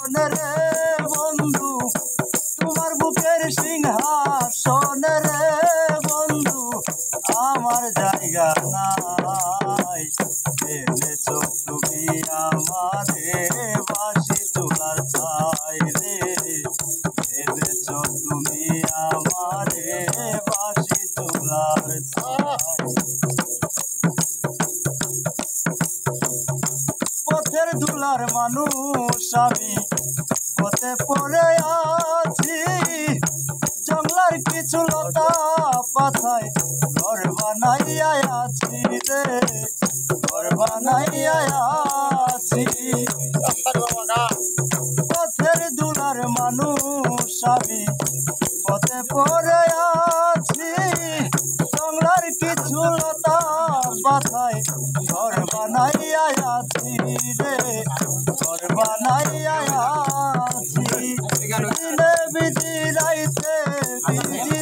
রে বন্ধু তোমার বুকের সিংহাসন রে বন্ধু আমার জায়গা নাই এনেছো তুমি আমারে বাঁশি তোলার ছাই রে এনেছো তুমি আমারে বাঁশি তোলার ছাই পথের দুলার মানুষ আমি পথে পড়ে আছি জঙ্গলার কিছু লতা পাতায় ঘর বানাইয়া আছি রে ঘর বানাইয়া আছি পথের দুলার মানুষ আমি পথে পড়ে আছি জঙ্গলার কিছু লতা পাতায় ঘর বানাইয়া আছি রে ঘর বানাইয়া আছি দিনে বিজি রাইতে বিজি